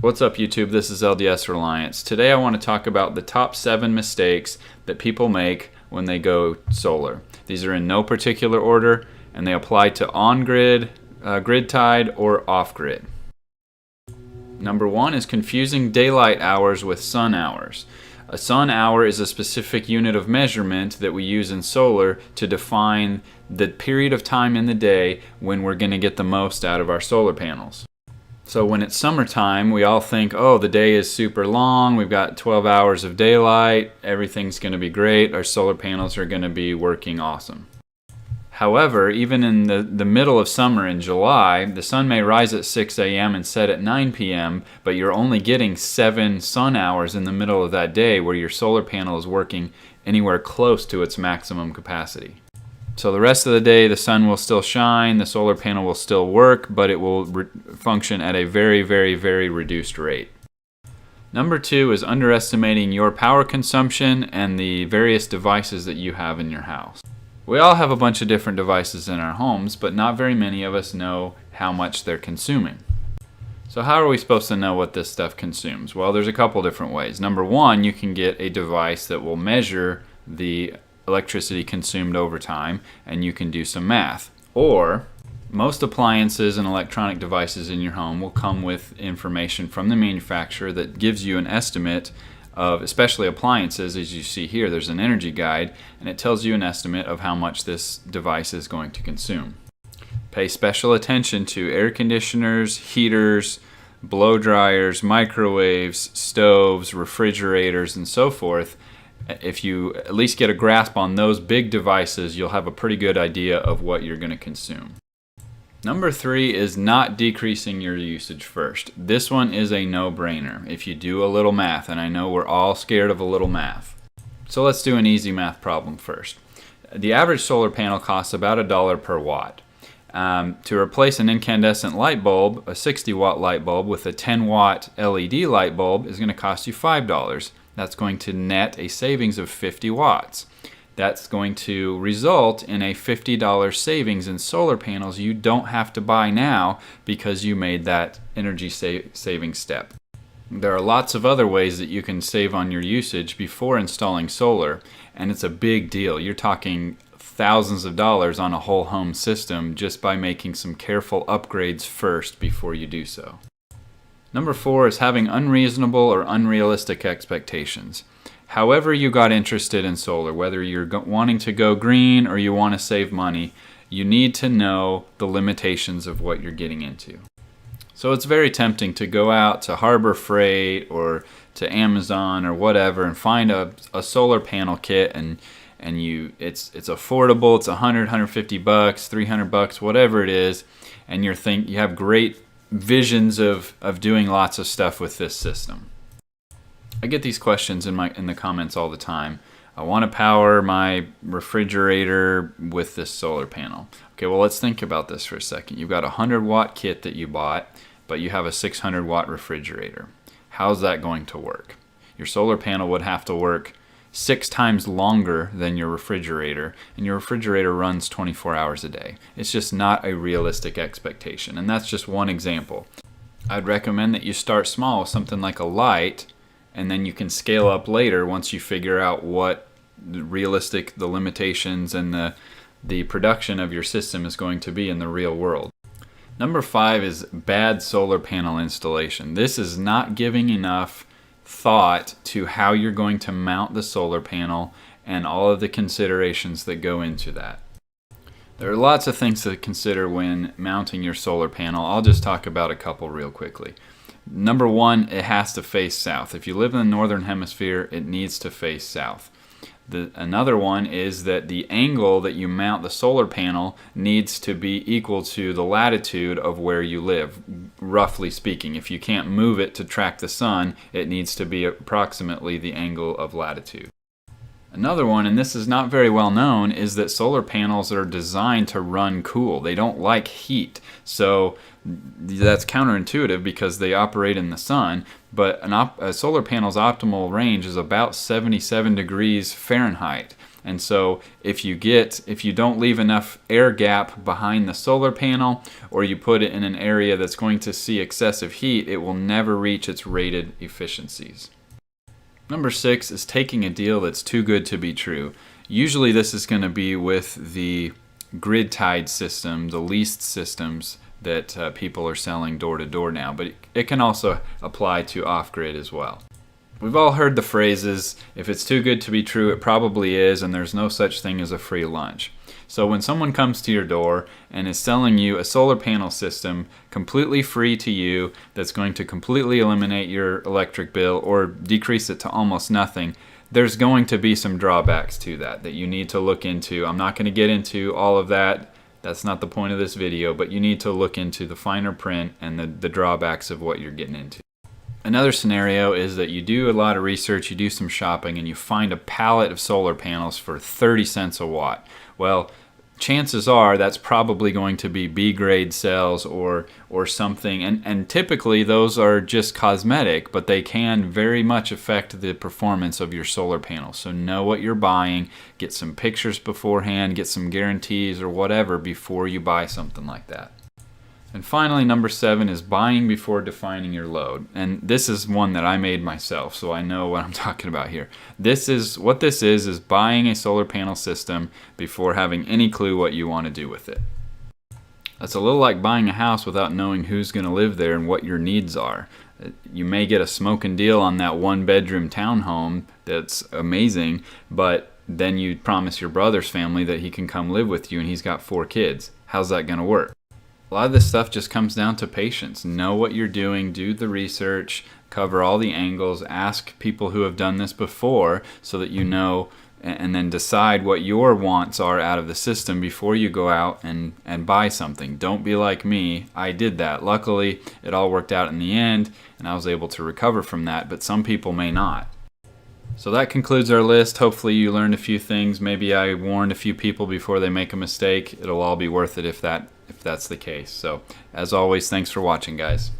What's up YouTube, this is LDS Reliance. Today I want to talk about the top 7 mistakes that people make when they go solar. These are in no particular order and they apply to on-grid, grid-tied, or off-grid. Number 1 is confusing daylight hours with sun hours. A sun hour is a specific unit of measurement that we use in solar to define the period of time in the day when we're going to get the most out of our solar panels. So when it's summertime, we all think, oh, the day is super long, we've got 12 hours of daylight, everything's going to be great, our solar panels are going to be working awesome. However, even in the middle of summer in July, the sun may rise at 6 a.m. and set at 9 p.m., but you're only getting 7 sun hours in the middle of that day where your solar panel is working anywhere close to its maximum capacity. So the rest of the day, the sun will still shine, the solar panel will still work, but it will function at a very, very, very reduced rate. Number 2 is underestimating your power consumption and the various devices that you have in your house. We all have a bunch of different devices in our homes, but not very many of us know how much they're consuming. So how are we supposed to know what this stuff consumes? Well, there's a couple different ways. Number 1, you can get a device that will measure the electricity consumed over time, and you can do some math. Or most appliances and electronic devices in your home will come with information from the manufacturer that gives you an estimate of, especially appliances, as you see here, there's an energy guide, and it tells you an estimate of how much this device is going to consume. Pay special attention to air conditioners, heaters, blow dryers, microwaves, stoves, refrigerators, and so forth. If you at least get a grasp on those big devices, you'll have a pretty good idea of what you're going to consume. Number 3 is not decreasing your usage first. This one is a no-brainer if you do a little math, and I know we're all scared of a little math. So let's do an easy math problem first. The average solar panel costs about $1 per watt. To replace an incandescent light bulb, a 60-watt light bulb with a 10-watt LED light bulb is going to cost you $5. That's going to net a savings of 50 watts. That's going to result in a $50 savings in solar panels you don't have to buy now because you made that energy saving step. There are lots of other ways that you can save on your usage before installing solar, and it's a big deal. You're talking thousands of dollars on a whole home system just by making some careful upgrades first before you do so. Number 4 is having unreasonable or unrealistic expectations. However you got interested in solar, whether you're wanting to go green or you want to save money, you need to know the limitations of what you're getting into. So it's very tempting to go out to Harbor Freight or to Amazon or whatever and find a solar panel kit and it's affordable, it's $100, $150, $300, whatever it is, and you have great visions of doing lots of stuff with this system. I get these questions in the comments all the time. I want to power my refrigerator with this solar panel. Okay, well let's think about this for a second. You've got a 100-watt kit that you bought, but you have a 600-watt refrigerator. How's that going to work? Your solar panel would have to work 6 times longer than your refrigerator, and your refrigerator runs 24 hours a day. It's just not a realistic expectation, and that's just one example. I'd recommend that you start small with something like a light, and then you can scale up later once you figure out what the limitations and the production of your system is going to be in the real world. Number 5 is bad solar panel installation. This is not giving enough thought to how you're going to mount the solar panel and all of the considerations that go into that. There are lots of things to consider when mounting your solar panel. I'll just talk about a couple real quickly. Number 1, it has to face south. If you live in the northern hemisphere, it needs to face south. Another one is that the angle that you mount the solar panel needs to be equal to the latitude of where you live, roughly speaking. If you can't move it to track the sun, it needs to be approximately the angle of latitude. Another one, and this is not very well known, is that solar panels are designed to run cool. They don't like heat. So that's counterintuitive because they operate in the sun, but a solar panel's optimal range is about 77 degrees Fahrenheit. And so if you don't leave enough air gap behind the solar panel, or you put it in an area that's going to see excessive heat, it will never reach its rated efficiencies. Number 6 is taking a deal that's too good to be true. Usually this is going to be with the grid-tied system, the leased systems that people are selling door to door now, but it can also apply to off-grid as well. We've all heard the phrases, if it's too good to be true, it probably is, and there's no such thing as a free lunch. So when someone comes to your door and is selling you a solar panel system completely free to you that's going to completely eliminate your electric bill or decrease it to almost nothing, there's going to be some drawbacks to that you need to look into. I'm not going to get into all of that. That's not the point of this video, but you need to look into the finer print and the drawbacks of what you're getting into. Another scenario is that you do a lot of research, you do some shopping, and you find a pallet of solar panels for 30 cents a watt. Well, chances are that's probably going to be B-grade cells or something, and typically those are just cosmetic, but they can very much affect the performance of your solar panels. So know what you're buying, get some pictures beforehand, get some guarantees or whatever before you buy something like that. And finally, number 7 is buying before defining your load. And this is one that I made myself, so I know what I'm talking about here. What this is buying a solar panel system before having any clue what you want to do with it. That's a little like buying a house without knowing who's going to live there and what your needs are. You may get a smoking deal on that 1-bedroom townhome that's amazing, but then you promise your brother's family that he can come live with you and he's got 4 kids. How's that going to work? A lot of this stuff just comes down to patience. Know what you're doing, do the research, cover all the angles, ask people who have done this before so that you know, and then decide what your wants are out of the system before you go out and buy something. Don't be like me. I did that. Luckily, it all worked out in the end, and I was able to recover from that, but some people may not. So that concludes our list. Hopefully you learned a few things. Maybe I warned a few people before they make a mistake. It'll all be worth it if that's the case. So as always, thanks for watching, guys.